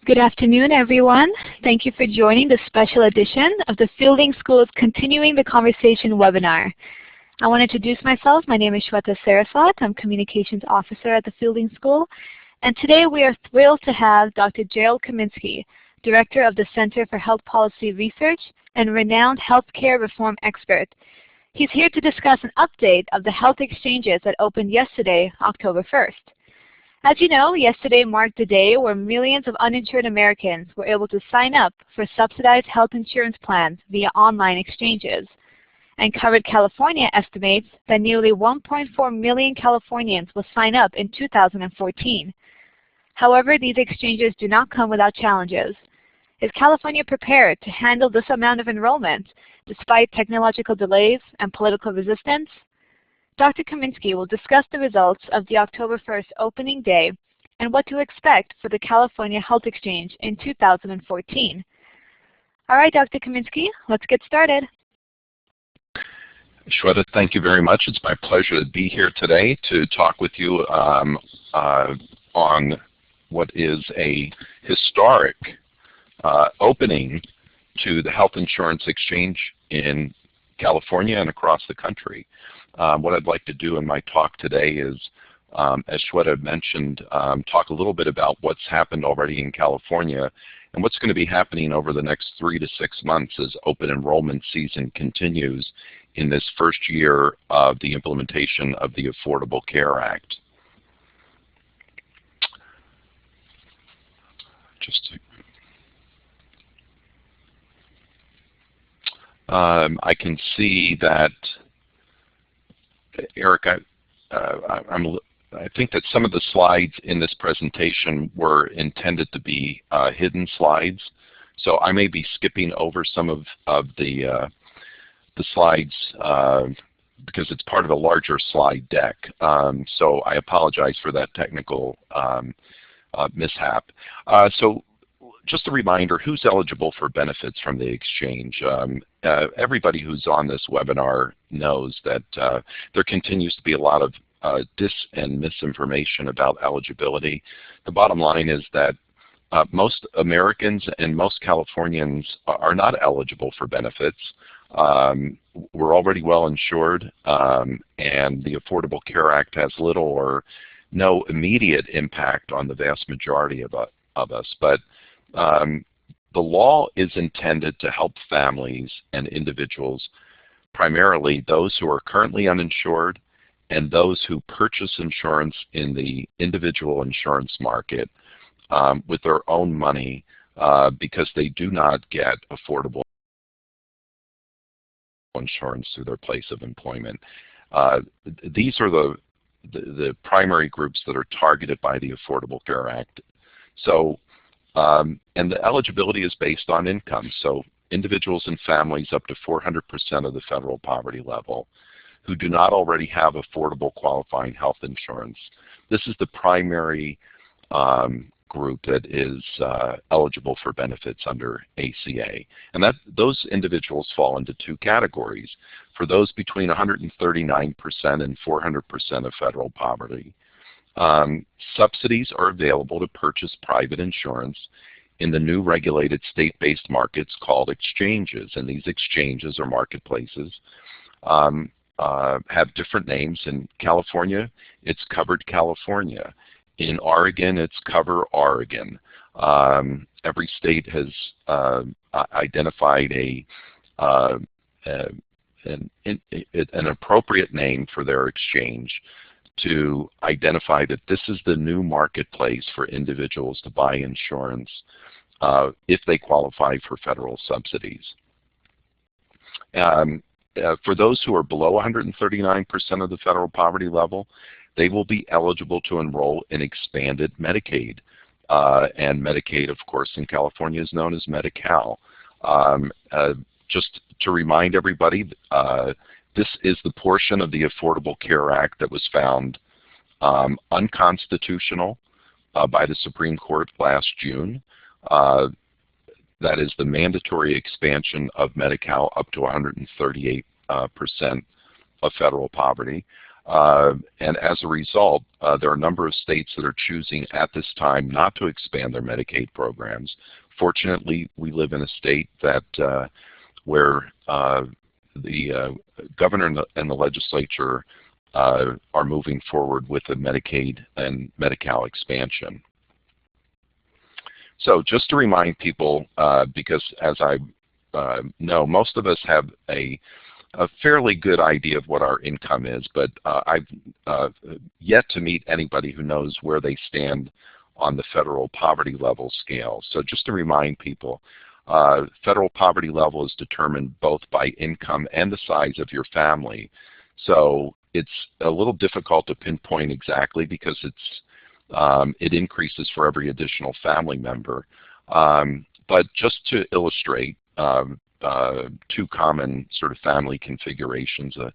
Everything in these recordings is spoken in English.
Good afternoon, everyone. Thank you for joining the special edition of the Fielding School's Continuing the Conversation webinar. I want to introduce myself. My name is Shweta Saraswat. I'm Communications Officer at the Fielding School. And today we are thrilled to have Dr. Gerald Kominski, Director of the Center for Health Policy Research and renowned healthcare reform expert. He's here to discuss an update of the health exchanges that opened yesterday, October 1st. As you know, yesterday marked the day where millions of uninsured Americans were able to sign up for subsidized health insurance plans via online exchanges. And Covered California estimates that nearly 1.4 million Californians will sign up in 2014. However, these exchanges do not come without challenges. Is California prepared to handle this amount of enrollment despite technological delays and political resistance? Dr. Kominski will discuss the results of the October 1st opening day and what to expect for the California Health Exchange in 2014. All right, Dr. Kominski, let's get started. Shweta, thank you very much. It's my pleasure to be here today to talk with you on what is a historic opening to the health insurance exchange in California and across the country. What I'd like to do in my talk today is, as Shweta mentioned, talk a little bit about what's happened already in California and what's going to be happening over the next 3 to 6 months as open enrollment season continues in this first year of the implementation of the Affordable Care Act. I can see that Eric, I think that some of the slides in this presentation were intended to be hidden slides, so I may be skipping over some of the slides because it's part of a larger slide deck. So I apologize for that technical mishap. So just a reminder, who's eligible for benefits from the exchange? Everybody who's on this webinar knows that there continues to be a lot of dis and misinformation about eligibility. The bottom line is that most Americans and most Californians are not eligible for benefits. We're already well insured, and the Affordable Care Act has little or no immediate impact on the vast majority of us. But the law is intended to help families and individuals, primarily those who are currently uninsured and those who purchase insurance in the individual insurance market with their own money because they do not get affordable insurance through their place of employment. These are the primary groups that are targeted by the Affordable Care Act. So and the eligibility is based on income. So individuals and families up to 400% of the federal poverty level who do not already have affordable qualifying health insurance. This is the primary group that is eligible for benefits under ACA. And those individuals fall into two categories. For those between 139% and 400% of federal poverty, subsidies are available to purchase private insurance in the new regulated state-based markets called exchanges. And these exchanges or marketplaces have different names. In California, it's Covered California. In Oregon, it's Cover Oregon. Every state has identified an appropriate name for their exchange to identify that this is the new marketplace for individuals to buy insurance if they qualify for federal subsidies. For those who are below 139% of the federal poverty level, they will be eligible to enroll in expanded Medicaid. And Medicaid, of course, in California is known as Medi-Cal. Just to remind everybody, this is the portion of the Affordable Care Act that was found unconstitutional by the Supreme Court last June. That is the mandatory expansion of Medi-Cal up to 138% of federal poverty. And as a result, there are a number of states that are choosing at this time not to expand their Medicaid programs. Fortunately, we live in a state that where the governor and the legislature are moving forward with the Medicaid and Medi-Cal expansion. So just to remind people, because as I know, most of us have a fairly good idea of what our income is, but I've yet to meet anybody who knows where they stand on the federal poverty level scale. So just to remind people, federal poverty level is determined both by income and the size of your family. So it's a little difficult to pinpoint exactly because it increases for every additional family member. But just to illustrate, two common sort of family configurations, a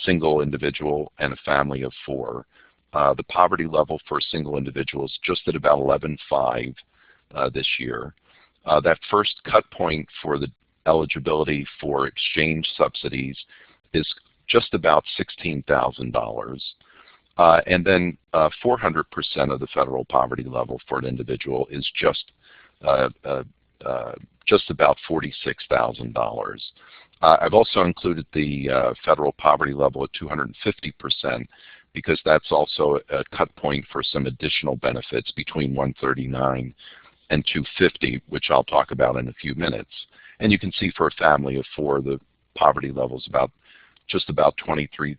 single individual and a family of four. The poverty level for a single individual is just at about 11.5 this year. That first cut point for the eligibility for exchange subsidies is just about $16,000. And then 400% of the federal poverty level for an individual is just about $46,000. I've also included the federal poverty level at 250% because that's also a cut point for some additional benefits between 139 and 250, which I'll talk about in a few minutes. And you can see for a family of four, the poverty level is just about 23.5.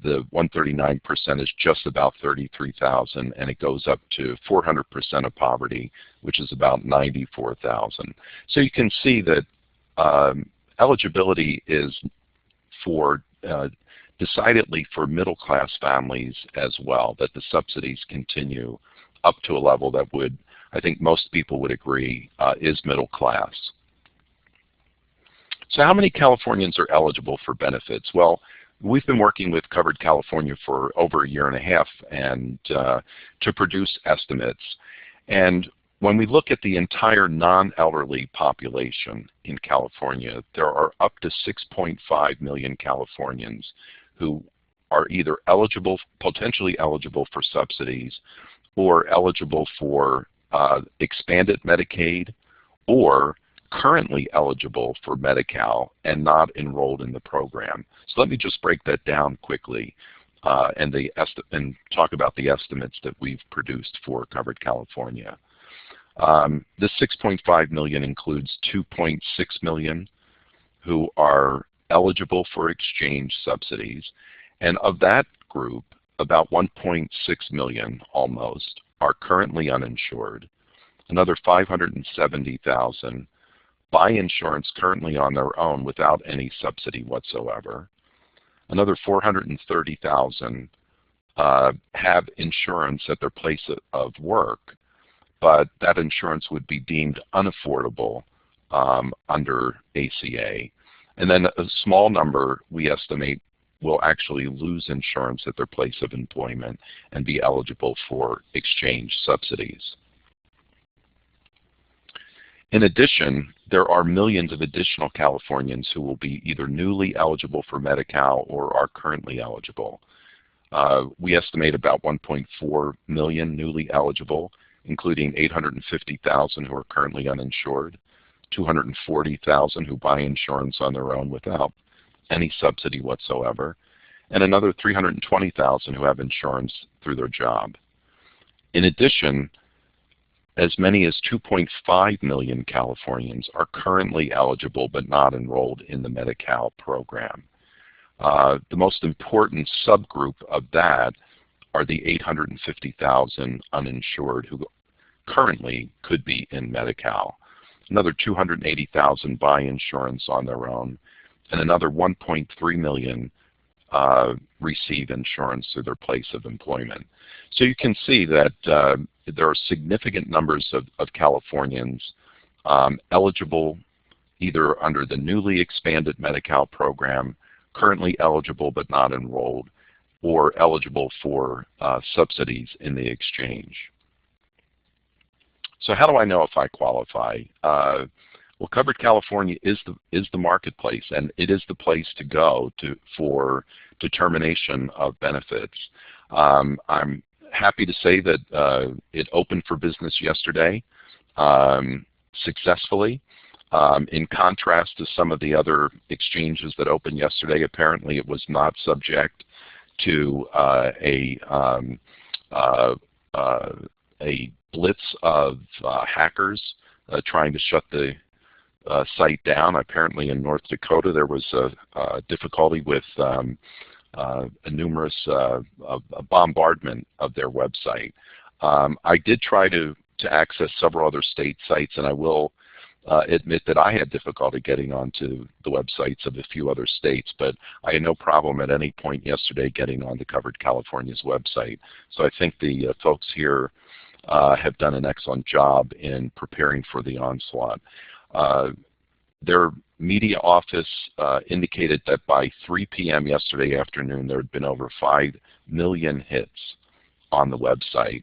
The 139% is just about 33,000, and it goes up to 400% of poverty, which is about 94,000. So you can see that eligibility is for decidedly for middle-class families as well, that the subsidies continue up to a level that would, I think most people would agree, is middle class. So how many Californians are eligible for benefits? Well, we've been working with Covered California for over a year and a half and to produce estimates. And when we look at the entire non-elderly population in California, there are up to 6.5 million Californians who are either eligible, potentially eligible for subsidies, or eligible for expanded Medicaid, or currently eligible for Medi-Cal and not enrolled in the program. So let me just break that down quickly and talk about the estimates that we've produced for Covered California. This 6.5 million includes 2.6 million who are eligible for exchange subsidies, and of that group, about 1.6 million almost are currently uninsured. Another 570,000 buy insurance currently on their own without any subsidy whatsoever. Another 430,000 have insurance at their place of work, but that insurance would be deemed unaffordable under ACA. And then a small number, we estimate, will actually lose insurance at their place of employment and be eligible for exchange subsidies. In addition, there are millions of additional Californians who will be either newly eligible for Medi-Cal or are currently eligible. We estimate about 1.4 million newly eligible, including 850,000 who are currently uninsured, 240,000 who buy insurance on their own without any subsidy whatsoever, and another 320,000 who have insurance through their job. In addition, as many as 2.5 million Californians are currently eligible but not enrolled in the Medi-Cal program. The most important subgroup of that are the 850,000 uninsured who currently could be in Medi-Cal. Another 280,000 buy insurance on their own, and another 1.3 million receive insurance through their place of employment. So you can see that there are significant numbers of Californians eligible either under the newly expanded Medi-Cal program, currently eligible but not enrolled, or eligible for subsidies in the exchange. So how do I know if I qualify? Well, Covered California is the marketplace, and it is the place to go for determination of benefits. I'm happy to say that it opened for business yesterday successfully. In contrast to some of the other exchanges that opened yesterday, apparently it was not subject to a blitz of hackers trying to shut the site down. Apparently in North Dakota there was a difficulty with a numerous bombardment of their website. I did try to access several other state sites, and I will admit that I had difficulty getting onto the websites of a few other states, but I had no problem at any point yesterday getting onto Covered California's website. So I think the folks here have done an excellent job in preparing for the onslaught. Their media office indicated that by 3 p.m. yesterday afternoon there had been over 5 million hits on the website.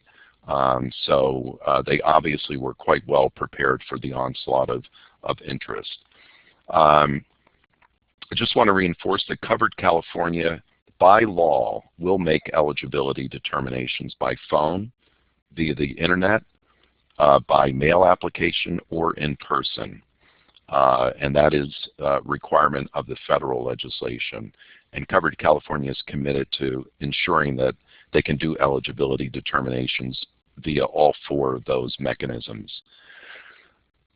So they obviously were quite well prepared for the onslaught of interest. I just want to reinforce that Covered California, by law, will make eligibility determinations by phone, via the internet, by mail application, or in person. And that is a requirement of the federal legislation. And Covered California is committed to ensuring that they can do eligibility determinations via all 4 of those mechanisms.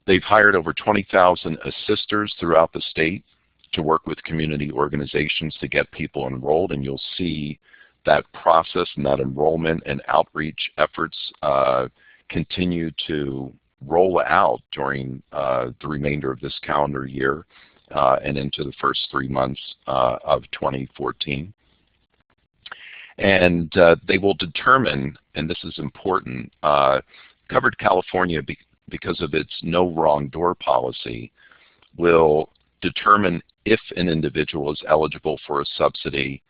They've hired over 20,000 assisters throughout the state to work with community organizations to get people enrolled, and you'll see that process and that enrollment and outreach efforts continue to roll out during the remainder of this calendar year and into the first 3 months of 2014. And they will determine, and this is important, Covered California, because of its no wrong door policy, will determine if an individual is eligible for a subsidy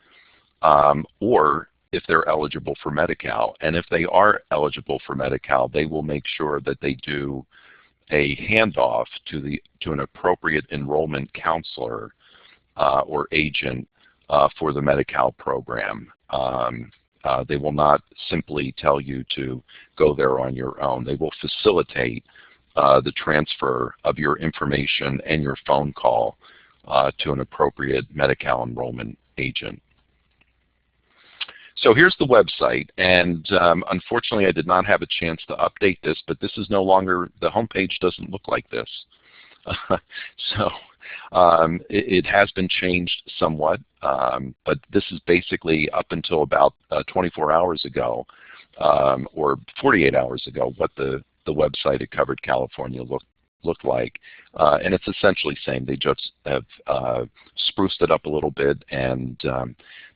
or if they're eligible for Medi-Cal. And if they are eligible for Medi-Cal, they will make sure that they do a handoff to an appropriate enrollment counselor or agent for the Medi-Cal program. They will not simply tell you to go there on your own. They will facilitate the transfer of your information and your phone call to an appropriate Medi-Cal enrollment agent. So here's the website, and unfortunately I did not have a chance to update this, but this is no longer, the homepage doesn't look like this. So it has been changed somewhat, but this is basically up until about 24 hours ago, or 48 hours ago, what the website at Covered California looked like. And it's essentially the same. They just have spruced it up a little bit, and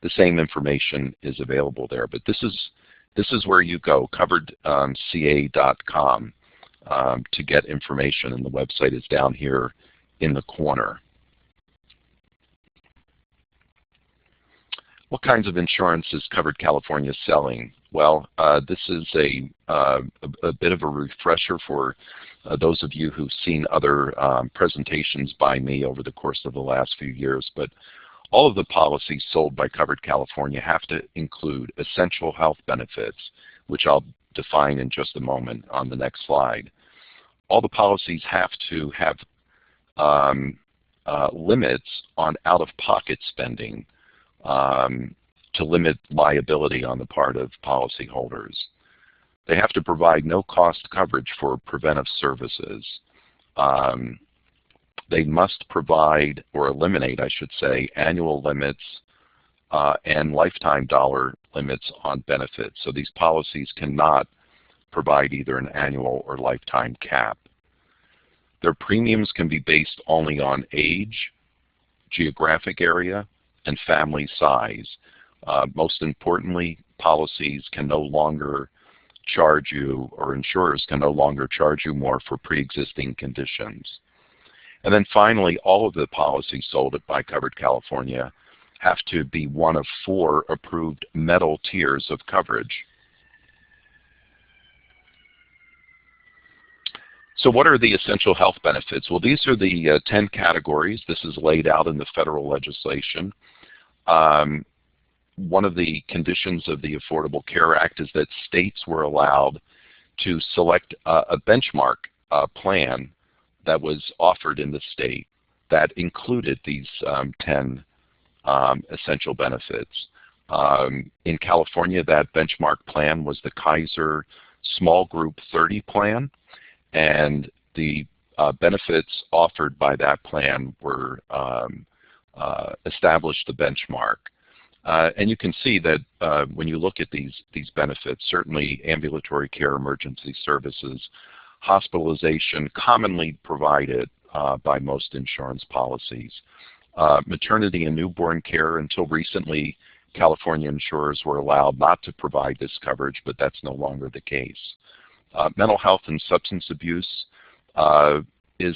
the same information is available there. But this is where you go, coveredca.com, to get information, and the website is down here in the corner. What kinds of insurance is Covered California selling? Well, this is a bit of a refresher for those of you who've seen other presentations by me over the course of the last few years, but all of the policies sold by Covered California have to include essential health benefits, which I'll define in just a moment on the next slide. All the policies have to have limits on out-of-pocket spending to limit liability on the part of policyholders. They have to provide no-cost coverage for preventive services. They must provide, or eliminate, I should say, annual limits and lifetime dollar limits on benefits. So these policies cannot provide either an annual or lifetime cap. Their premiums can be based only on age, geographic area, and family size. Most importantly, policies can no longer charge you, or insurers can no longer charge you more for pre-existing conditions. And then finally, all of the policies sold by Covered California have to be one of 4 approved metal tiers of coverage. So what are the essential health benefits? Well, these are the 10 categories. This is laid out in the federal legislation. One of the conditions of the Affordable Care Act is that states were allowed to select a benchmark plan that was offered in the state that included these 10 essential benefits. In California, that benchmark plan was the Kaiser Small Group 30 plan, and the benefits offered by that plan were established the benchmark. And you can see that when you look at these benefits, certainly ambulatory care, emergency services, hospitalization commonly provided by most insurance policies. Maternity and newborn care, until recently, California insurers were allowed not to provide this coverage, but that's no longer the case. Mental health and substance abuse is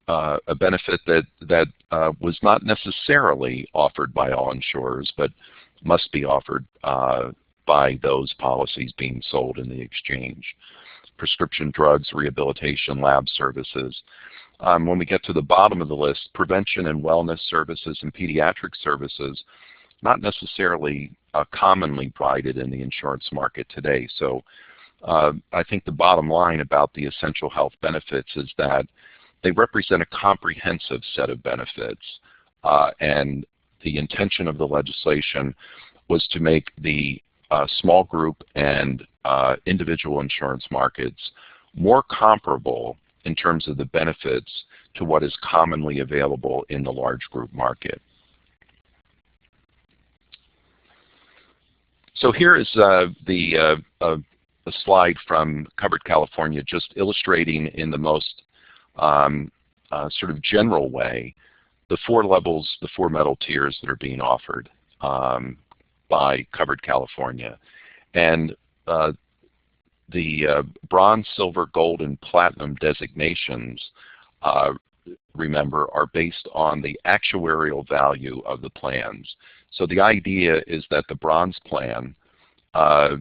a benefit that was not necessarily offered by all insurers, but must be offered by those policies being sold in the exchange. Prescription drugs, rehabilitation, lab services. When we get to the bottom of the list, prevention and wellness services and pediatric services, not necessarily commonly provided in the insurance market today. So I think the bottom line about the essential health benefits is that they represent a comprehensive set of benefits, and the intention of the legislation was to make the small group and individual insurance markets more comparable in terms of the benefits to what is commonly available in the large group market. So here is a slide from Covered California, just illustrating in the most sort of general way the 4 levels, the 4 metal tiers that are being offered by Covered California. And the bronze, silver, gold, and platinum designations, remember, are based on the actuarial value of the plans. So the idea is that the bronze plan has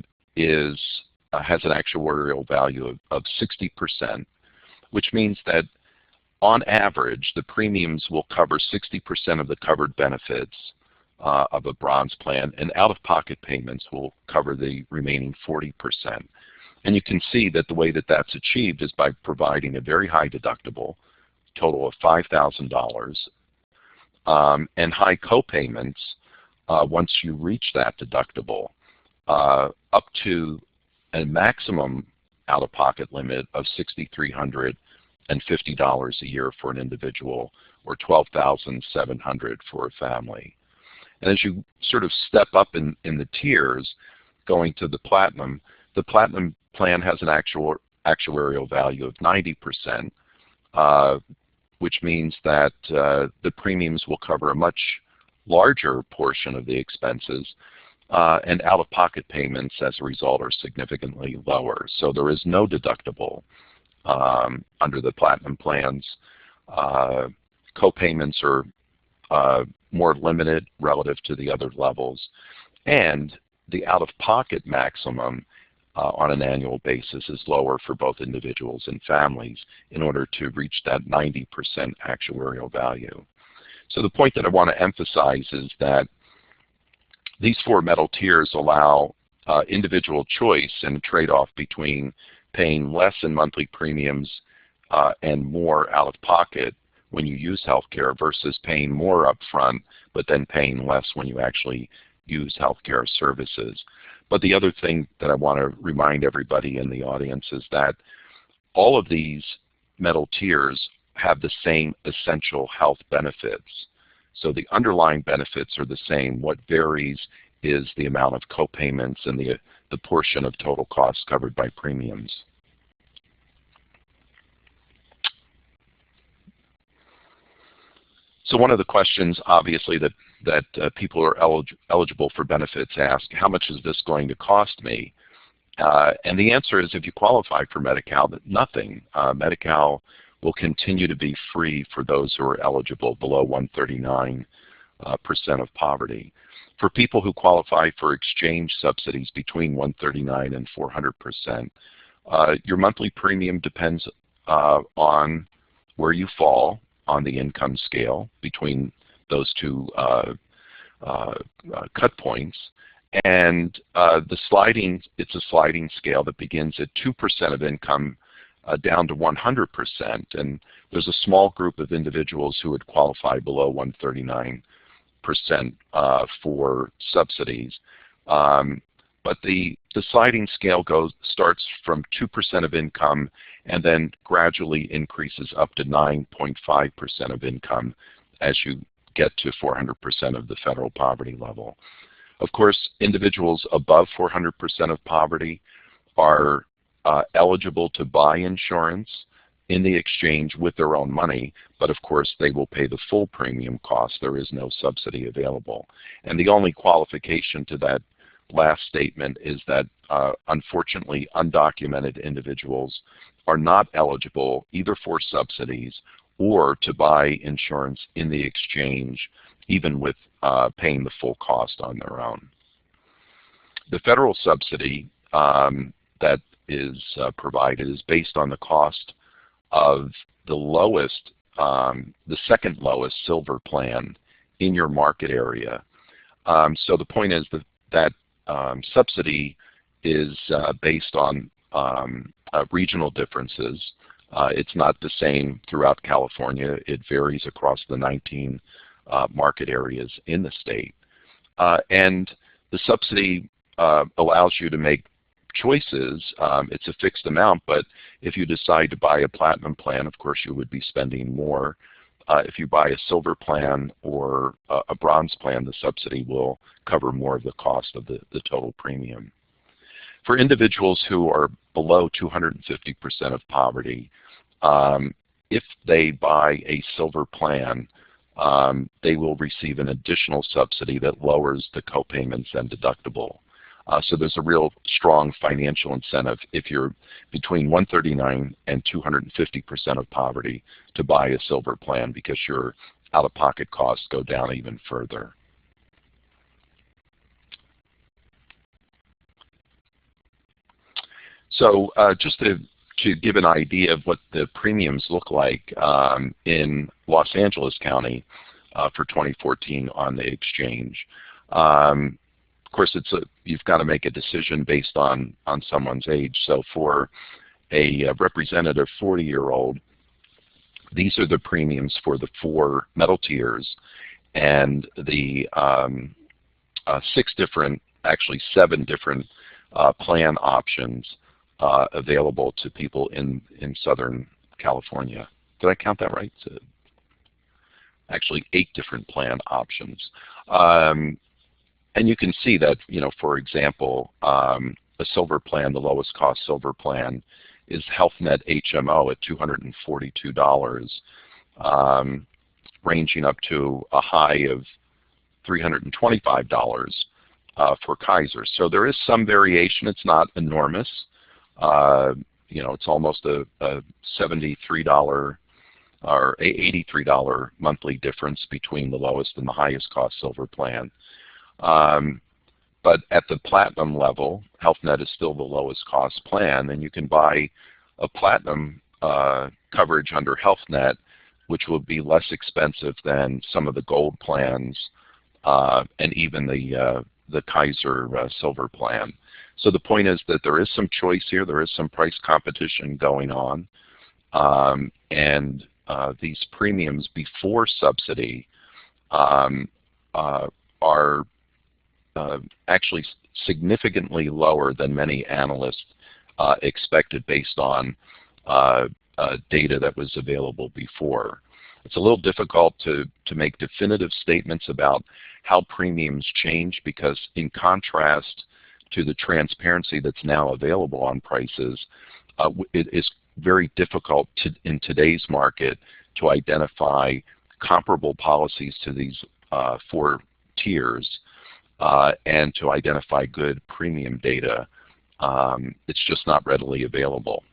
an actuarial value of 60%, which means that on average, the premiums will cover 60% of the covered benefits of a bronze plan, and out-of-pocket payments will cover the remaining 40%. And you can see that the way that that's achieved is by providing a very high deductible, total of $5,000, and high copayments once you reach that deductible, up to a maximum out-of-pocket limit of $6,350 a year for an individual, or $12,700 for a family. And as you sort of step up in the tiers, going to the platinum plan has an actuarial value of 90%, which means that the premiums will cover a much larger portion of the expenses, and out-of-pocket payments as a result are significantly lower. So there is no deductible under the platinum plans. Co-payments are more limited relative to the other levels, and the out-of-pocket maximum on an annual basis is lower for both individuals and families in order to reach that 90% actuarial value. So the point that I want to emphasize is that these 4 metal tiers allow individual choice and a trade-off between paying less in monthly premiums and more out-of-pocket when you use healthcare versus paying more upfront but then paying less when you actually use healthcare services. But the other thing that I want to remind everybody in the audience is that all of these metal tiers have the same essential health benefits. So the underlying benefits are the same. What varies is the amount of copayments and the portion of total costs covered by premiums. So one of the questions, obviously, that people are eligible for benefits ask, how much is this going to cost me? And the answer is, if you qualify for Medi-Cal, nothing. Medi-Cal will continue to be free for those who are eligible below 139% of poverty. For people who qualify for exchange subsidies between 139 and 400%, Your monthly premium depends on where you fall on the income scale between those two cut points. And it's a sliding scale that begins at 2% of income down to 100%. And there's a small group of individuals who would qualify below 139% for subsidies. But the sliding scale starts from 2% of income and then gradually increases up to 9.5% of income as you get to 400% of the federal poverty level. Of course, individuals above 400% of poverty are eligible to buy insurance in the exchange with their own money, but of course they will pay the full premium cost. There is no subsidy available. And the only qualification to that last statement is that unfortunately undocumented individuals are not eligible either for subsidies or to buy insurance in the exchange, even with paying the full cost on their own. The federal subsidy that is provided is based on the cost of the lowest, the second lowest silver plan in your market area. So the point is that subsidy is based on regional differences. It's not the same throughout California. It varies across the 19 market areas in the state. And the subsidy allows you to make choices. It's a fixed amount, but if you decide to buy a platinum plan, of course you would be spending more. If you buy a silver plan or a bronze plan, the subsidy will cover more of the cost of the total premium. For individuals who are below 250% of poverty, if they buy a silver plan, they will receive an additional subsidy that lowers the copayments and deductible. So there's a real strong financial incentive if you're between 139 and 250% of poverty to buy a silver plan, because your out-of-pocket costs go down even further. So just to give an idea of what the premiums look like in Los Angeles County for 2014 on the exchange. Of course, you've got to make a decision based on someone's age. So for a representative 40-year-old, these are the premiums for the 4 metal tiers and the 7 different plan options available to people in Southern California. Did I count that right? Actually 8 different plan options. And you can see that, for example, a silver plan, the lowest cost silver plan, is HealthNet HMO at $242, ranging up to a high of $325 for Kaiser. So there is some variation. It's not enormous. It's almost a $73 or $83 monthly difference between the lowest and the highest cost silver plan. But at the platinum level, HealthNet is still the lowest cost plan, and you can buy a platinum coverage under HealthNet, which will be less expensive than some of the gold plans and even the Kaiser silver plan. So the point is that there is some choice here. There is some price competition going on, and these premiums before subsidy are actually significantly lower than many analysts expected based on data that was available before. It's a little difficult to make definitive statements about how premiums change, because in contrast to the transparency that's now available on prices, it is very difficult in today's market to identify comparable policies to these 4 tiers and to identify good premium data. It's just not readily available.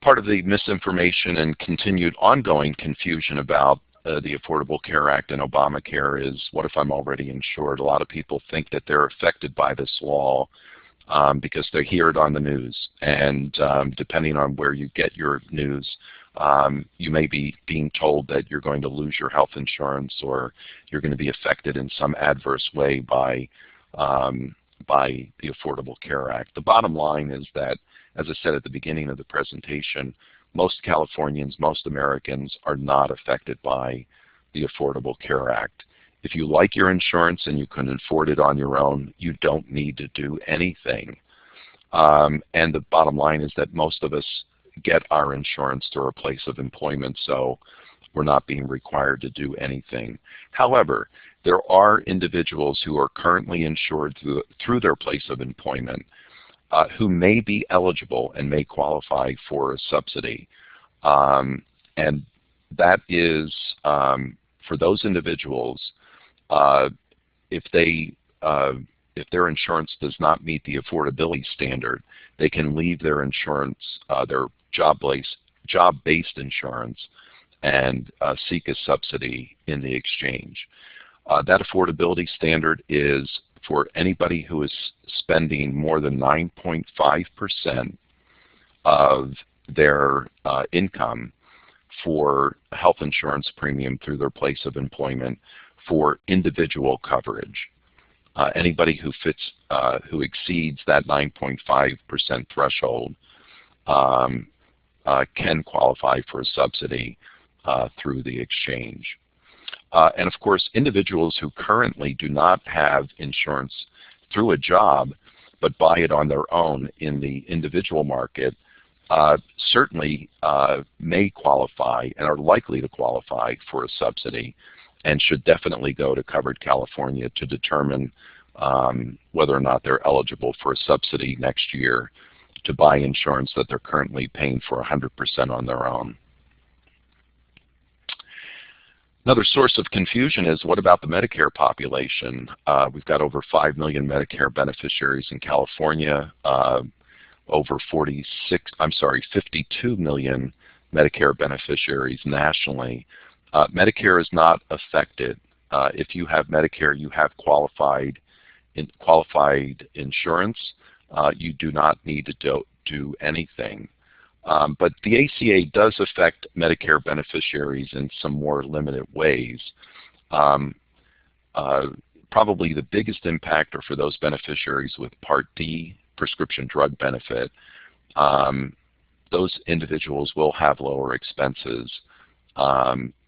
Part of the misinformation and continued ongoing confusion about the Affordable Care Act and Obamacare is, what if I'm already insured? A lot of people think that they're affected by this law because they hear it on the news. And depending on where you get your news, you may be being told that you're going to lose your health insurance, or you're going to be affected in some adverse way by the Affordable Care Act. The bottom line is that, as I said at the beginning of the presentation, most Californians, most Americans are not affected by the Affordable Care Act. If you like your insurance and you can afford it on your own, you don't need to do anything. And the bottom line is that most of us get our insurance through our place of employment, so we're not being required to do anything. However, there are individuals who are currently insured through their place of employment who may be eligible and may qualify for a subsidy. And that is, for those individuals, if their insurance does not meet the affordability standard, they can leave their insurance, their job-based insurance, and seek a subsidy in the exchange. That affordability standard is for anybody who is spending more than 9.5% of their income for health insurance premium through their place of employment for individual coverage. Anybody who exceeds that 9.5% threshold can qualify for a subsidy through the exchange. And of course, individuals who currently do not have insurance through a job but buy it on their own in the individual market certainly may qualify and are likely to qualify for a subsidy, and should definitely go to Covered California to determine whether or not they're eligible for a subsidy next year to buy insurance that they're currently paying for 100% on their own. Another source of confusion is, what about the Medicare population? We've got over 5 million Medicare beneficiaries in California, over 52 million Medicare beneficiaries nationally. Medicare is not affected. If you have Medicare, you have qualified insurance. You do not need to do anything. But the ACA does affect Medicare beneficiaries in some more limited ways. Probably the biggest impact are for those beneficiaries with Part D prescription drug benefit. Those individuals will have lower expenses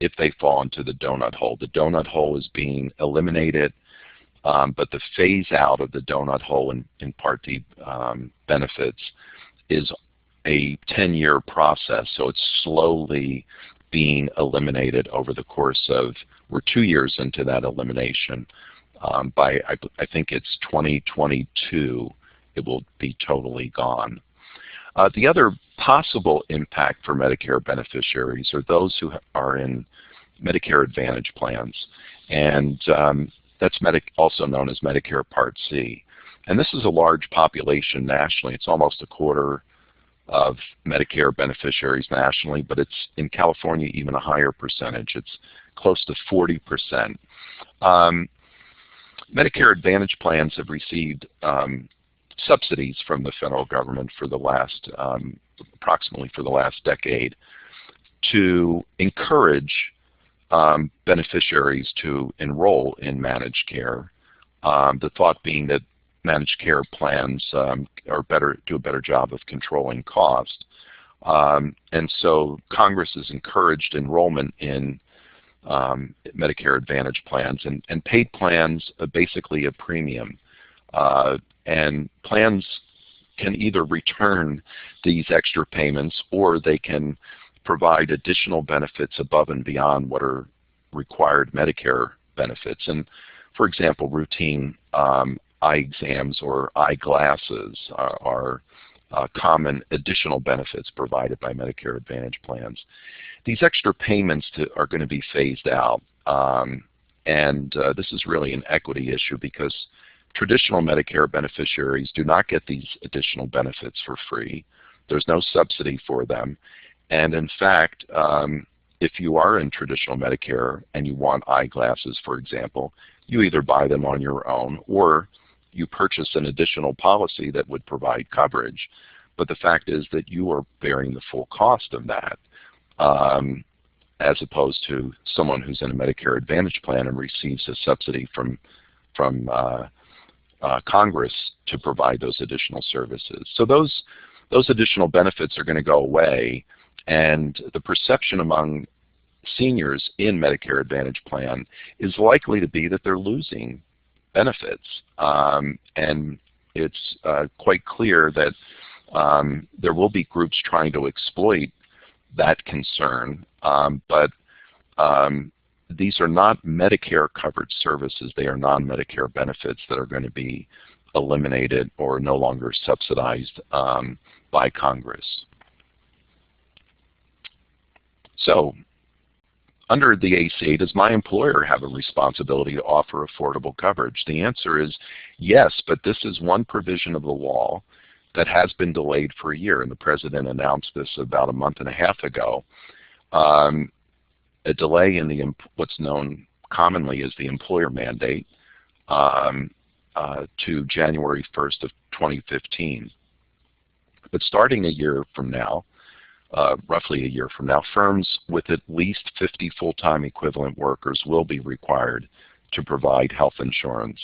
if they fall into the donut hole. The donut hole is being eliminated, but the phase out of the donut hole in Part D benefits is a 10-year process, so it's slowly being eliminated over the course of, we're 2 years into that elimination. By I think it's 2022, it will be totally gone. The other possible impact for Medicare beneficiaries are those who are in Medicare Advantage plans, and that's also known as Medicare Part C. And this is a large population nationally. It's almost a quarter of Medicare beneficiaries nationally, but it's in California even a higher percentage. It's close to 40%. Medicare Advantage plans have received subsidies from the federal government for the last, approximately for the last decade, to encourage beneficiaries to enroll in managed care. The thought being that managed care plans do a better job of controlling cost. And so Congress has encouraged enrollment in Medicare Advantage plans, and paid plans are basically a premium. And plans can either return these extra payments, or they can provide additional benefits above and beyond what are required Medicare benefits. And for example, routine eye exams or eyeglasses are common additional benefits provided by Medicare Advantage plans. These extra payments are going to be phased out, and this is really an equity issue, because traditional Medicare beneficiaries do not get these additional benefits for free. There's no subsidy for them, and in fact, if you are in traditional Medicare and you want eyeglasses, for example, you either buy them on your own or you purchase an additional policy that would provide coverage. But the fact is that you are bearing the full cost of that, as opposed to someone who's in a Medicare Advantage plan and receives a subsidy from Congress to provide those additional services. So those additional benefits are going to go away, and the perception among seniors in Medicare Advantage plan is likely to be that they're losing benefits. And it's quite clear that there will be groups trying to exploit that concern, but these are not Medicare covered services. They are non-Medicare benefits that are going to be eliminated or no longer subsidized by Congress. So, under the ACA, does my employer have a responsibility to offer affordable coverage? The answer is yes, but this is one provision of the law that has been delayed for a year, and the President announced this about a month and a half ago. A delay in what's known commonly as the employer mandate to January 1st of 2015. But starting a year from now, roughly a year from now, firms with at least 50 full-time equivalent workers will be required to provide health insurance.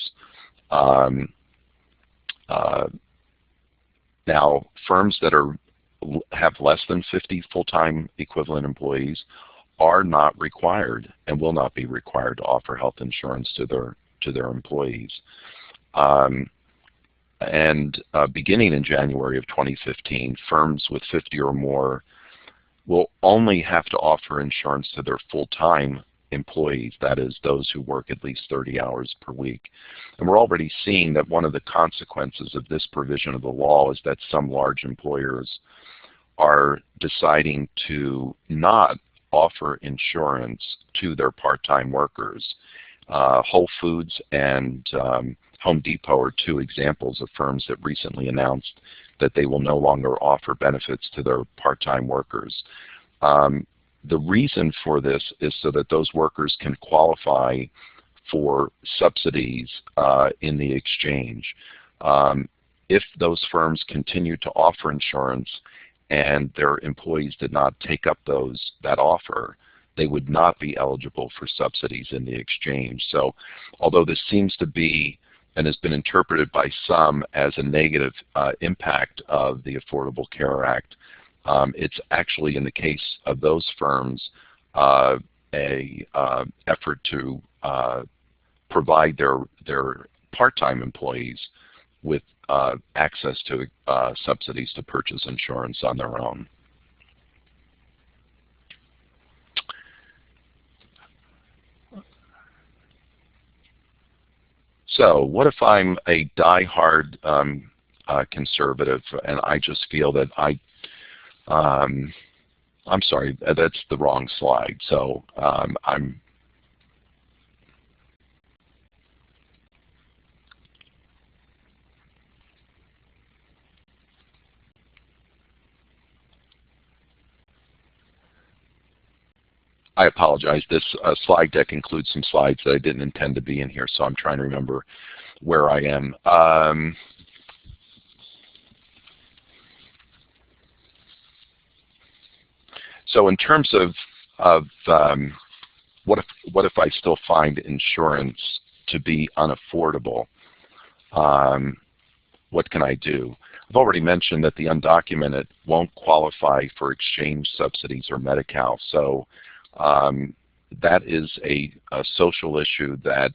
Now, firms that have less than 50 full-time equivalent employees are not required and will not be required to offer health insurance to their employees. Beginning in January of 2015, firms with 50 or more will only have to offer insurance to their full-time employees, that is, those who work at least 30 hours per week. And we're already seeing that one of the consequences of this provision of the law is that some large employers are deciding to not offer insurance to their part-time workers. Whole Foods and Home Depot are two examples of firms that recently announced that they will no longer offer benefits to their part-time workers. The reason for this is so that those workers can qualify for subsidies in the exchange. If those firms continue to offer insurance and their employees did not take up that offer, they would not be eligible for subsidies in the exchange. So although this seems to be and has been interpreted by some as a negative impact of the Affordable Care Act, it's actually, in the case of those firms, a effort to provide their part-time employees with access to subsidies to purchase insurance on their own. So what if I'm a die-hard conservative and I just feel that I'm sorry, that's the wrong slide. So I apologize. This slide deck includes some slides that I didn't intend to be in here, so I'm trying to remember where I am. So in terms of what if I still find insurance to be unaffordable, what can I do? I've already mentioned that the undocumented won't qualify for exchange subsidies or Medi-Cal, so that is a social issue that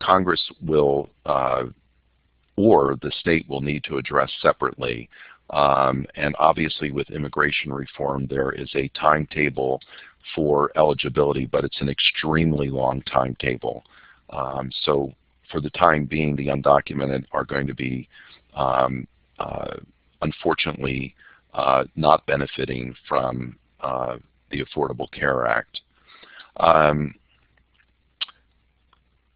Congress will or the state will need to address separately. And obviously with immigration reform there is a timetable for eligibility, but it's an extremely long timetable. So for the time being, the undocumented are going to be unfortunately not benefiting from the Affordable Care Act.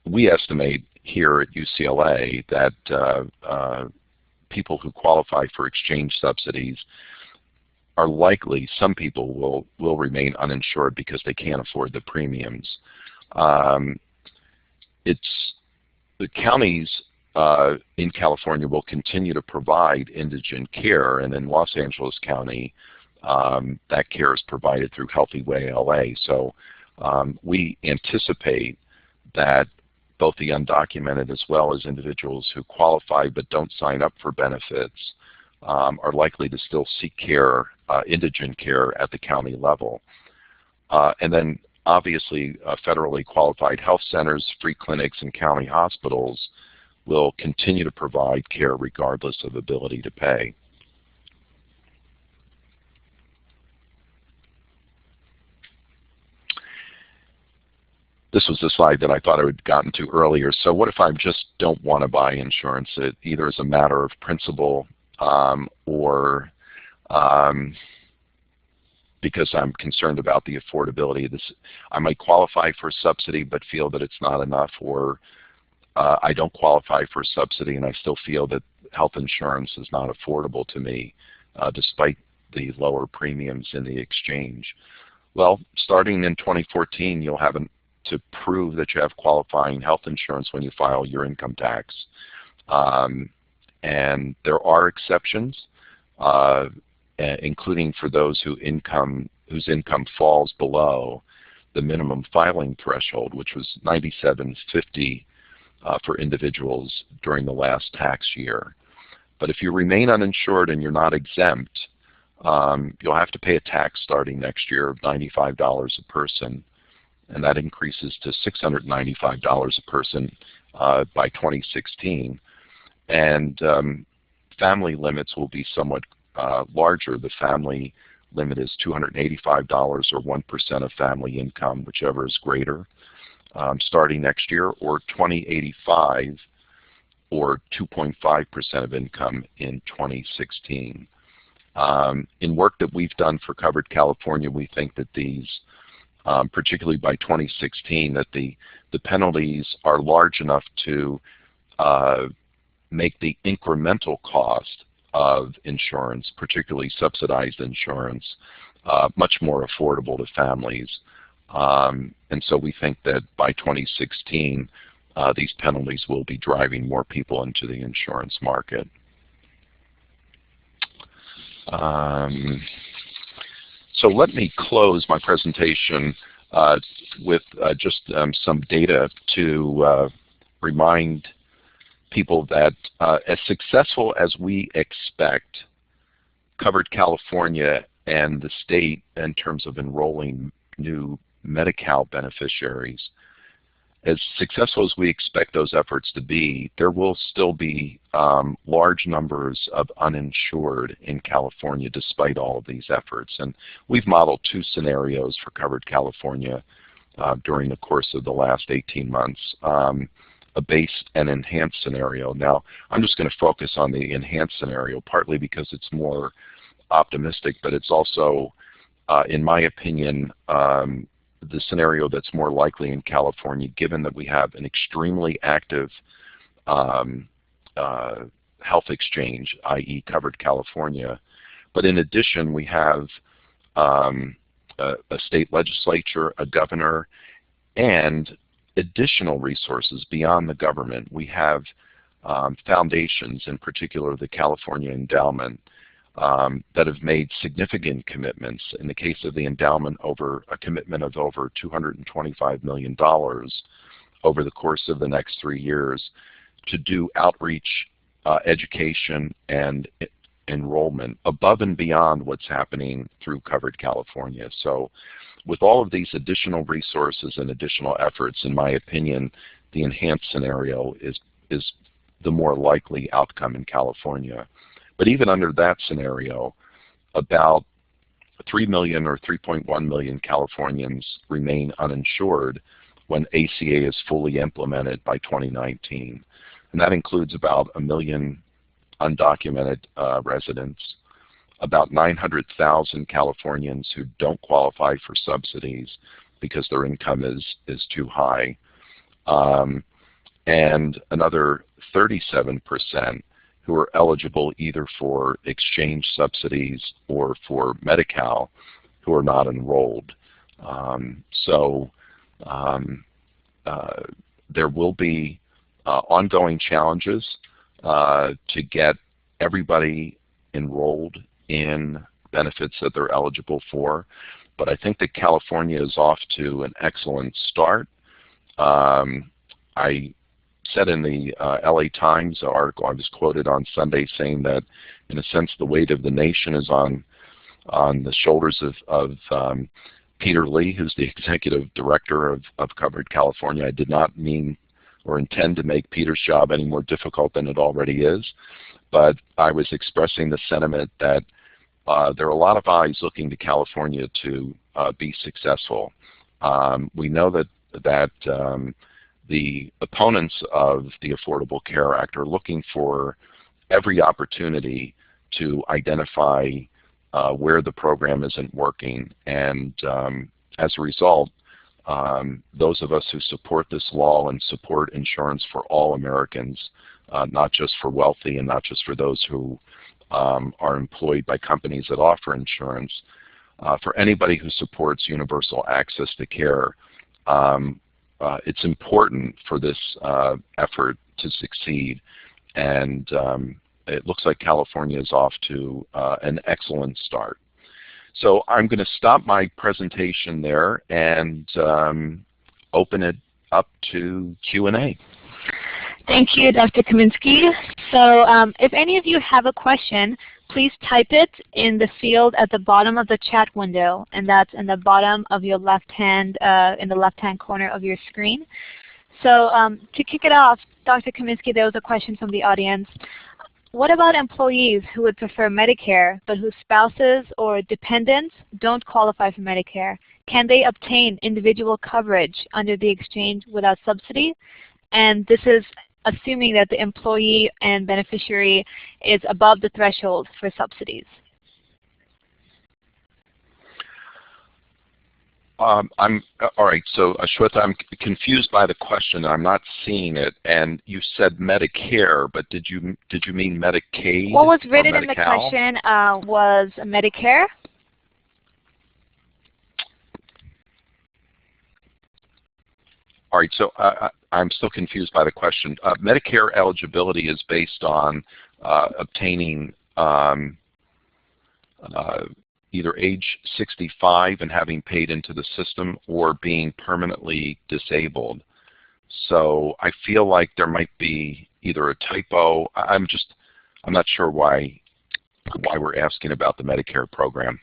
We estimate here at UCLA that people who qualify for exchange subsidies are likely, some people will remain uninsured because they can't afford the premiums. The counties in California will continue to provide indigent care, and in Los Angeles County, that care is provided through Healthy Way LA. So we anticipate that both the undocumented as well as individuals who qualify but don't sign up for benefits are likely to still seek care, indigent care at the county level. And then obviously federally qualified health centers, free clinics, and county hospitals will continue to provide care regardless of ability to pay. This was the slide that I thought I would have gotten to earlier. So what if I just don't want to buy insurance, either as a matter of principle or because I'm concerned about the affordability of this? I might qualify for a subsidy but feel that it's not enough, or I don't qualify for a subsidy and I still feel that health insurance is not affordable to me despite the lower premiums in the exchange. Well, starting in 2014, you'll have to prove that you have qualifying health insurance when you file your income tax. And there are exceptions, including for those whose income falls below the minimum filing threshold, which was $97.50 for individuals during the last tax year. But if you remain uninsured and you're not exempt, you'll have to pay a tax starting next year of $95 a person, and that increases to $695 a person by 2016. And family limits will be somewhat larger. The family limit is $285 or 1% of family income, whichever is greater, starting next year, or $2,085 or 2.5% of income in 2016. In work that we've done for Covered California, we think that these, particularly by 2016, that the penalties are large enough to make the incremental cost of insurance, particularly subsidized insurance, much more affordable to families. And so we think that by 2016, these penalties will be driving more people into the insurance market. So let me close my presentation with just some data to remind people that as successful as we expect Covered California and the state in terms of enrolling new Medi-Cal beneficiaries, as successful as we expect those efforts to be, there will still be large numbers of uninsured in California despite all of these efforts. And we've modeled two scenarios for Covered California during the course of the last 18 months, a base and enhanced scenario. Now, I'm just going to focus on the enhanced scenario, partly because it's more optimistic, but it's also, in my opinion, the scenario that's more likely in California, given that we have an extremely active health exchange, i.e. Covered California. But in addition, we have a state legislature, a governor, and additional resources beyond the government. We have foundations, in particular the California Endowment, that have made significant commitments. In the case of the endowment, a commitment of over $225 million over the course of the next 3 years to do outreach, education, and enrollment above and beyond what's happening through Covered California. So with all of these additional resources and additional efforts, in my opinion, the enhanced scenario is the more likely outcome in California. But even under that scenario, about 3 million or 3.1 million Californians remain uninsured when ACA is fully implemented by 2019. And that includes about 1 million undocumented residents, about 900,000 Californians who don't qualify for subsidies because their income is too high, and another 37% who are eligible either for exchange subsidies or for Medi-Cal who are not enrolled. There will be ongoing challenges to get everybody enrolled in benefits that they're eligible for, but I think that California is off to an excellent start. I said in the LA Times article, I was quoted on Sunday saying that in a sense the weight of the nation is on the shoulders of Peter Lee, who's the executive director of Covered California. I did not mean or intend to make Peter's job any more difficult than it already is, but I was expressing the sentiment that there are a lot of eyes looking to California to be successful. We know that the opponents of the Affordable Care Act are looking for every opportunity to identify where the program isn't working, and as a result, those of us who support this law and support insurance for all Americans, not just for wealthy and not just for those who are employed by companies that offer insurance, for anybody who supports universal access to care, it's important for this effort to succeed, and it looks like California is off to an excellent start. So I'm going to stop my presentation there and open it up to Q&A. Thank you, Dr. Kominski. So if any of you have a question, please type it in the field at the bottom of the chat window, and that's in the bottom of your left-hand, in the left-hand corner of your screen. So to kick it off, Dr. Kominski, there was a question from the audience. What about employees who would prefer Medicare but whose spouses or dependents don't qualify for Medicare? Can they obtain individual coverage under the exchange without subsidy? And this is assuming that the employee and beneficiary is above the threshold for subsidies. All right, so Shweta, I'm confused by the question. I'm not seeing it, and you said Medicare, but did you mean Medicaid? What was written in the question was Medicare. All right, so I'm still confused by the question. Medicare eligibility is based on obtaining either age 65 and having paid into the system or being permanently disabled. So I feel like there might be either a typo. I'm not sure why we're asking about the Medicare program.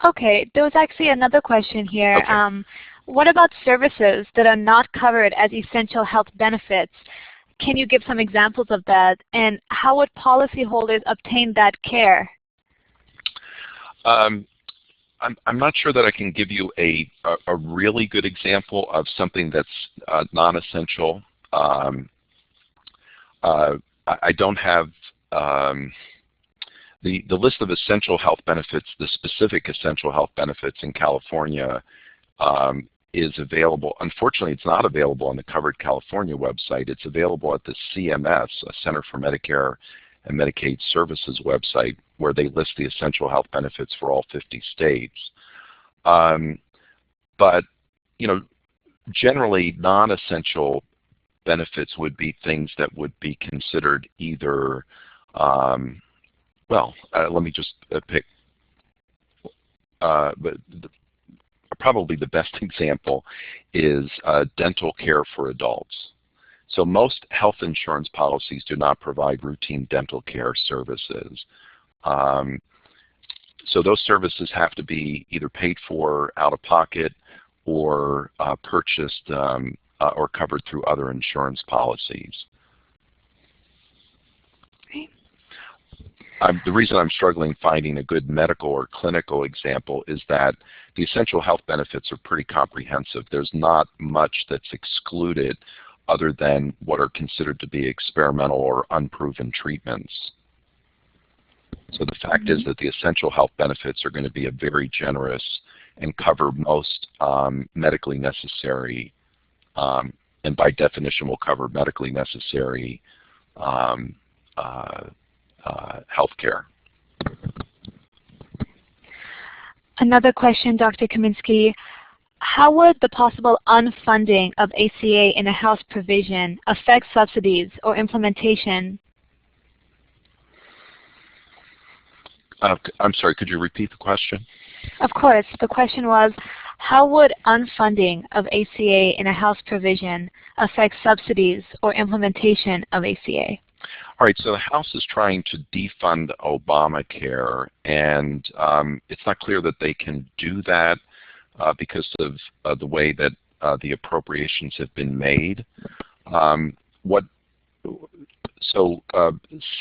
Okay, there was actually another question here. Okay. What about services that are not covered as essential health benefits? Can you give some examples of that? And how would policyholders obtain that care? I'm not sure that I can give you a really good example of something that's non-essential. I don't have the list of essential health benefits, the specific essential health benefits in California is available. Unfortunately, it's not available on the Covered California website. It's available at the CMS, a Center for Medicare and Medicaid Services website, where they list the essential health benefits for all 50 states. But you know, generally non-essential benefits would be things that would be considered either, let me just pick, probably the best example is dental care for adults. So most health insurance policies do not provide routine dental care services. So those services have to be either paid for out of pocket or purchased or covered through other insurance policies. The reason I'm struggling finding a good medical or clinical example is that the essential health benefits are pretty comprehensive. There's not much that's excluded other than what are considered to be experimental or unproven treatments. So the fact is that the essential health benefits are going to be very generous and cover most medically necessary, and by definition will cover medically necessary health care. Another question, Dr. Kominski. How would the possible unfunding of ACA in a House provision affect subsidies or implementation? I'm sorry, could you repeat the question? Of course. The question was, how would unfunding of ACA in a House provision affect subsidies or implementation of ACA? All right, so the House is trying to defund Obamacare, and it's not clear that they can do that because of the way that the appropriations have been made.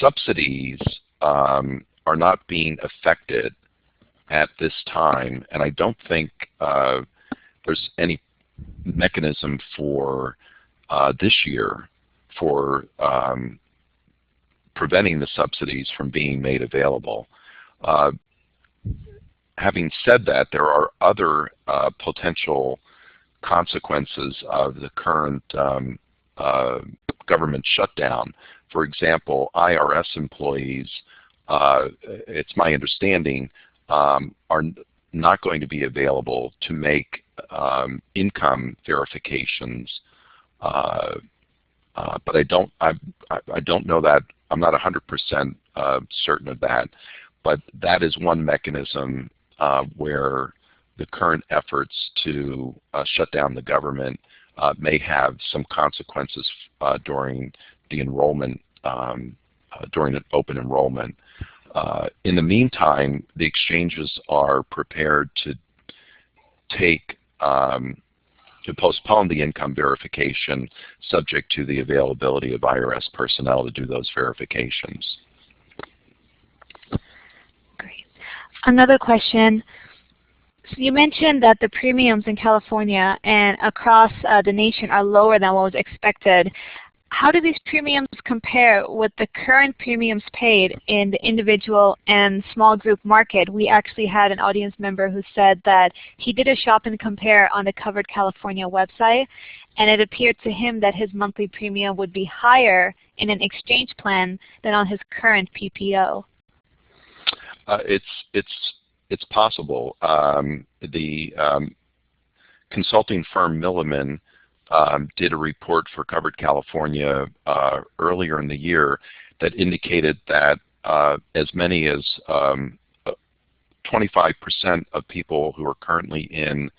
Subsidies are not being affected at this time, and I don't think there's any mechanism for this year for preventing the subsidies from being made available. Having said that, there are other potential consequences of the current government shutdown. For example, IRS employees, it's my understanding, are not going to be available to make income verifications, but I don't know that. I'm not 100% certain of that, but that is one mechanism where the current efforts to shut down the government may have some consequences during the enrollment, during an open enrollment. In the meantime, the exchanges are prepared to postpone the income verification subject to the availability of IRS personnel to do those verifications. Great. Another question. So you mentioned that the premiums in California and across the nation are lower than what was expected. How do these premiums compare with the current premiums paid in the individual and small group market? We actually had an audience member who said that he did a shop and compare on the Covered California website, and it appeared to him that his monthly premium would be higher in an exchange plan than on his current PPO. It's possible. The consulting firm Milliman did a report for Covered California earlier in the year that indicated that as many as 25% of people who are currently in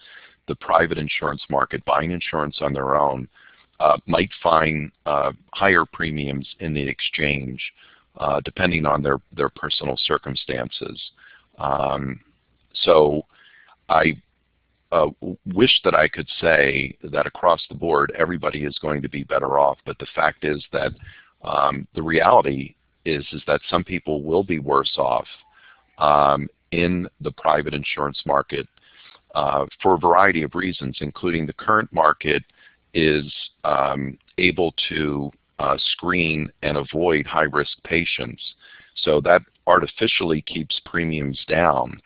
the private insurance market buying insurance on their own might find higher premiums in the exchange depending on their personal circumstances. So I wish that I could say that across the board everybody is going to be better off, but the fact is that the reality is that some people will be worse off in the private insurance market for a variety of reasons, including the current market is able to screen and avoid high-risk patients. So that artificially keeps premiums down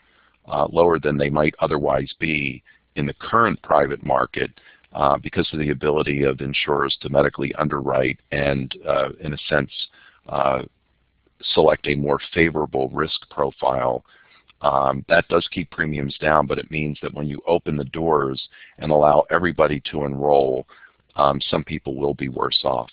lower than they might otherwise be in the current private market because of the ability of insurers to medically underwrite and, in a sense, select a more favorable risk profile. That does keep premiums down, but it means that when you open the doors and allow everybody to enroll, some people will be worse off.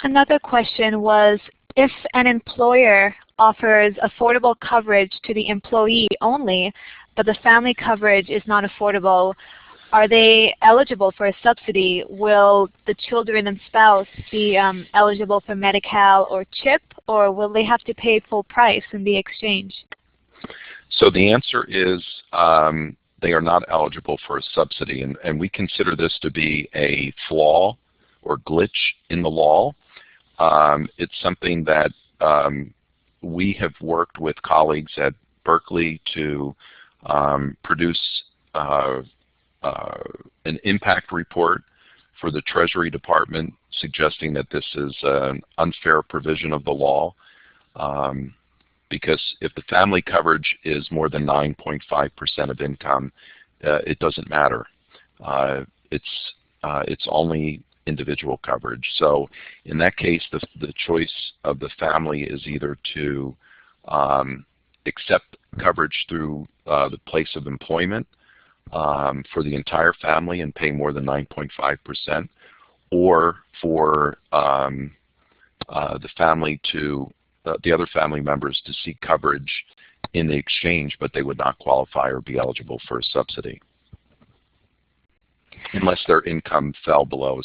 Another question was, if an employer offers affordable coverage to the employee only, but the family coverage is not affordable, are they eligible for a subsidy? Will the children and spouse be eligible for Medi-Cal or CHIP, or will they have to pay full price in the exchange? So the answer is they are not eligible for a subsidy, and we consider this to be a flaw or glitch in the law. It's something that we have worked with colleagues at Berkeley to produce an impact report for the Treasury Department suggesting that this is an unfair provision of the law because if the family coverage is more than 9.5% of income, it doesn't matter. It's only individual coverage. So in that case, the choice of the family is either to accept coverage through the place of employment for the entire family and pay more than 9.5%, or for the family to the other family members to seek coverage in the exchange, but they would not qualify or be eligible for a subsidy unless their income fell below.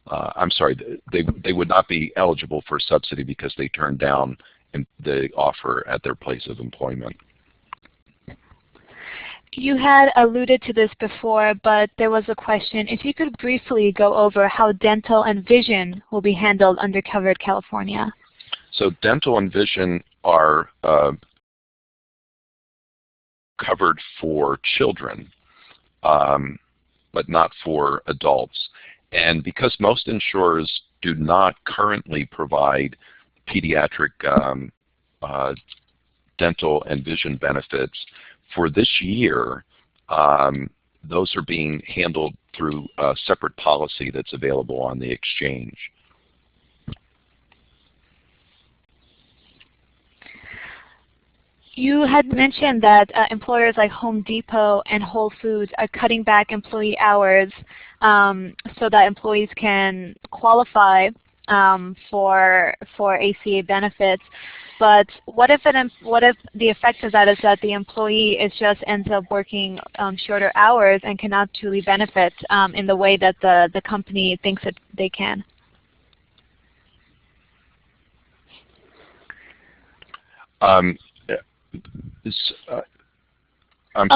I'm sorry, they would not be eligible for a subsidy because they turned down the offer at their place of employment. You had alluded to this before, but there was a question. If you could briefly go over how dental and vision will be handled under Covered California. So dental and vision are covered for children, but not for adults. And because most insurers do not currently provide pediatric dental and vision benefits, for this year, those are being handled through a separate policy that's available on the exchange. You had mentioned that employers like Home Depot and Whole Foods are cutting back employee hours so that employees can qualify for ACA benefits. But what if the effect of that is that the employee just ends up working shorter hours and cannot truly benefit in the way that the company thinks that they can? I'm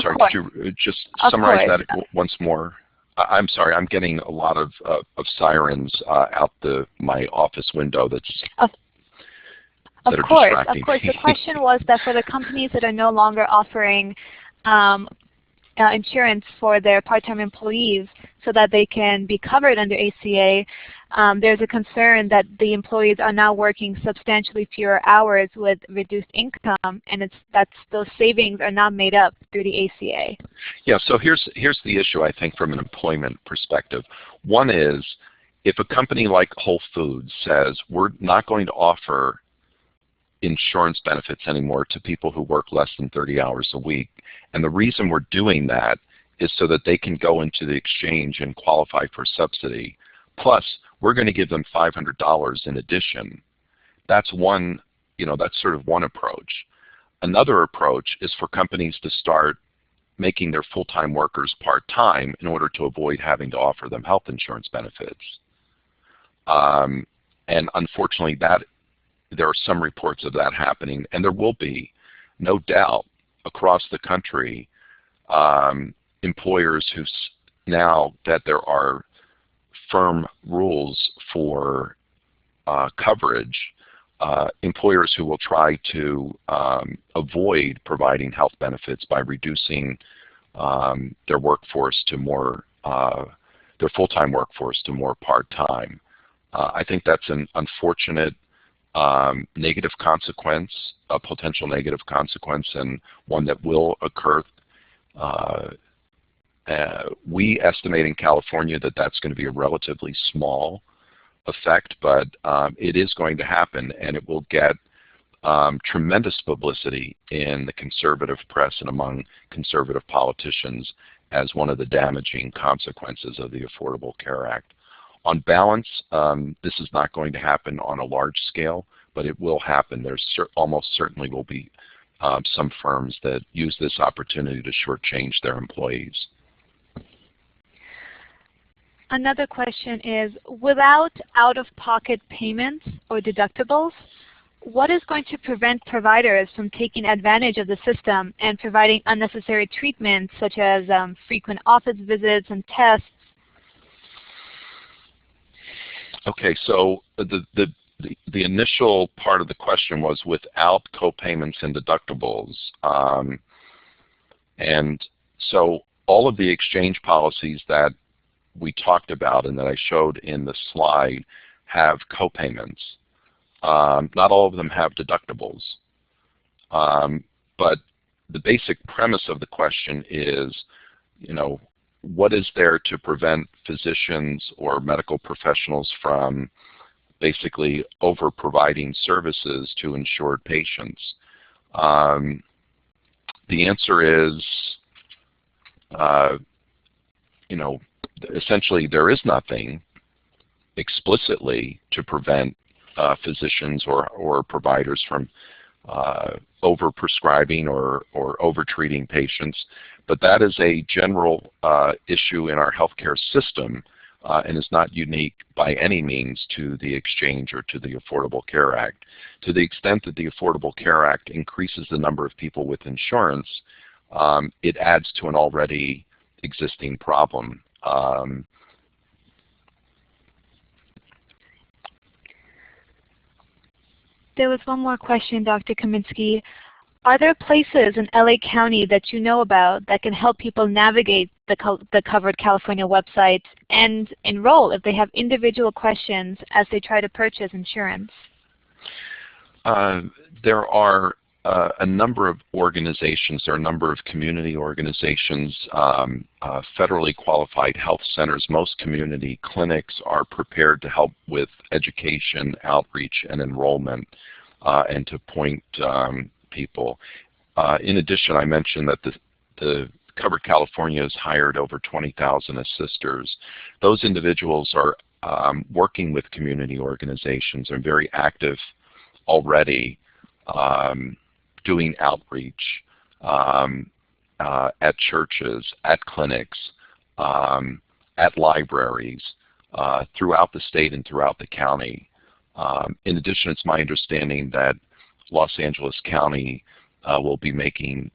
sorry, could you just summarize that once more? I'm sorry, I'm getting a lot of sirens out my office window that's Of course. The question was that for the companies that are no longer offering insurance for their part-time employees so that they can be covered under ACA, there's a concern that the employees are now working substantially fewer hours with reduced income, and those savings are not made up through the ACA. Yeah, so here's the issue, I think, from an employment perspective. One is, if a company like Whole Foods says, we're not going to offer insurance benefits anymore to people who work less than 30 hours a week, and the reason we're doing that is so that they can go into the exchange and qualify for subsidy, plus we're going to give them $500 in addition. That's sort of one approach. Another approach is for companies to start making their full-time workers part-time in order to avoid having to offer them health insurance benefits. And unfortunately, there are some reports of that happening, and there will be, no doubt, across the country, employers who, now that there are firm rules for coverage, employers who will try to avoid providing health benefits by reducing their workforce to more, their full-time workforce to more part-time. I think that's an unfortunate negative consequence, a potential negative consequence, and one that will occur. We estimate in California that that's going to be a relatively small effect, but it is going to happen, and it will get tremendous publicity in the conservative press and among conservative politicians as one of the damaging consequences of the Affordable Care Act. On balance, this is not going to happen on a large scale, but it will happen. There's almost certainly will be some firms that use this opportunity to shortchange their employees. Another question is, without out-of-pocket payments or deductibles, what is going to prevent providers from taking advantage of the system and providing unnecessary treatments such as frequent office visits and tests? Okay, so the initial part of the question was without co-payments and deductibles. And so all of the exchange policies that we talked about and that I showed in the slide have co-payments. Not all of them have deductibles. But the basic premise of the question is, what is there to prevent physicians or medical professionals from basically over-providing services to insured patients? The answer is, essentially there is nothing explicitly to prevent physicians or providers from over-prescribing or over-treating patients, but that is a general issue in our healthcare system and is not unique by any means to the exchange or to the Affordable Care Act. To the extent that the Affordable Care Act increases the number of people with insurance, it adds to an already existing problem. There was one more question, Dr. Kominski. Are there places in LA County that you know about that can help people navigate the Covered California website and enroll if they have individual questions as they try to purchase insurance? There are a number of organizations, there are a number of community organizations, federally qualified health centers. Most community clinics are prepared to help with education, outreach, and enrollment, and to point people. In addition, I mentioned that the Covered California has hired over 20,000 assisters. Those individuals are working with community organizations and very active already, doing outreach at churches, at clinics, at libraries, throughout the state and throughout the county. In addition, it's my understanding that Los Angeles County will be making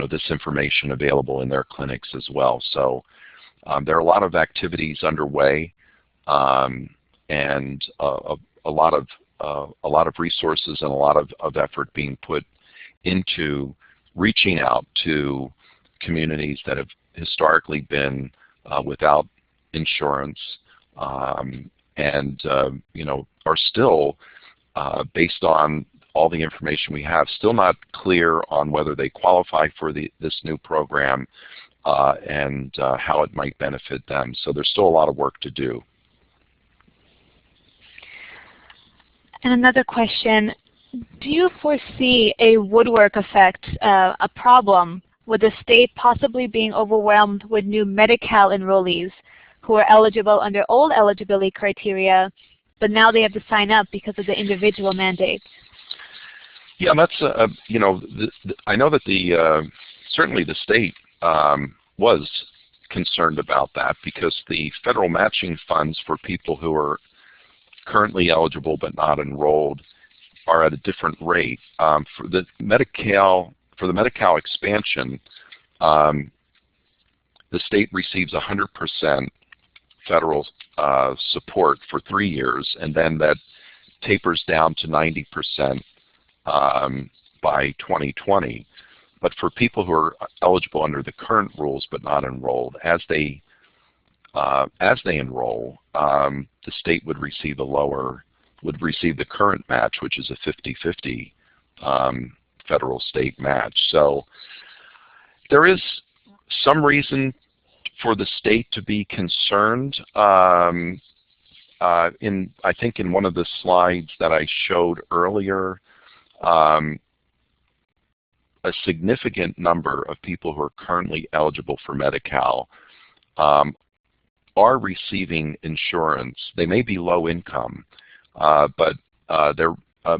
this information available in their clinics as well. So there are a lot of activities underway, and a lot of resources and a lot of effort being put into reaching out to communities that have historically been without insurance, and are still, based on all the information we have, still not clear on whether they qualify for this new program and how it might benefit them. So there's still a lot of work to do. And another question, do you foresee a woodwork effect, a problem with the state possibly being overwhelmed with new Medi-Cal enrollees who are eligible under old eligibility criteria, but now they have to sign up because of the individual mandate? Yeah, that's I know that certainly the state was concerned about that, because the federal matching funds for people who are currently eligible but not enrolled are at a different rate. For the Medi-Cal expansion, the state receives 100% federal support for 3 years, and then that tapers down to 90% by 2020. But for people who are eligible under the current rules but not enrolled, as they enroll, the state would receive the current match, which is a 50-50 federal state match. So there is some reason for the state to be concerned. I think in one of the slides that I showed earlier, a significant number of people who are currently eligible for Medi-Cal are receiving insurance. They may be low income, but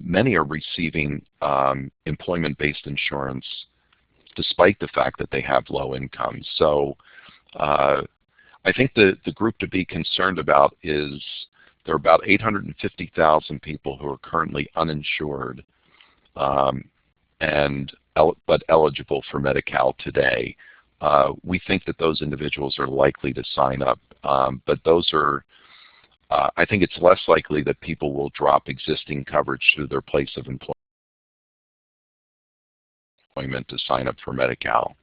many are receiving employment-based insurance despite the fact that they have low income. So I think the group to be concerned about is there are about 850,000 people who are currently uninsured but eligible for Medi-Cal today. We think that those individuals are likely to sign up, but those are, I think it's less likely that people will drop existing coverage through their place of employment to sign up for Medi-Cal.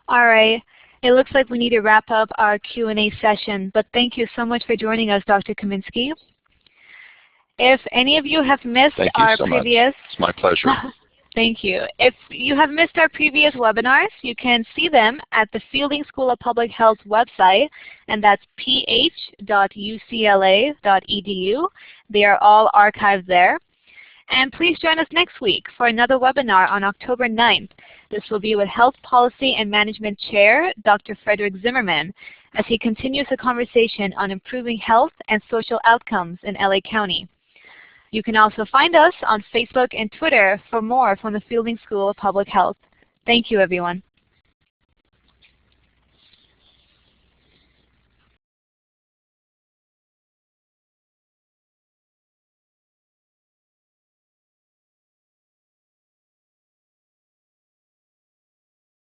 All right. It looks like we need to wrap up our Q&A session, but thank you so much for joining us, Dr. Kominski. If any of you have missed Thank you our so previous... much. It's my pleasure. Thank you. If you have missed our previous webinars, you can see them at the Fielding School of Public Health website, and that's ph.ucla.edu. They are all archived there. And please join us next week for another webinar on October 9th. This will be with Health Policy and Management Chair, Dr. Frederick Zimmerman, as he continues the conversation on improving health and social outcomes in LA County. You can also find us on Facebook and Twitter for more from the Fielding School of Public Health. Thank you, everyone.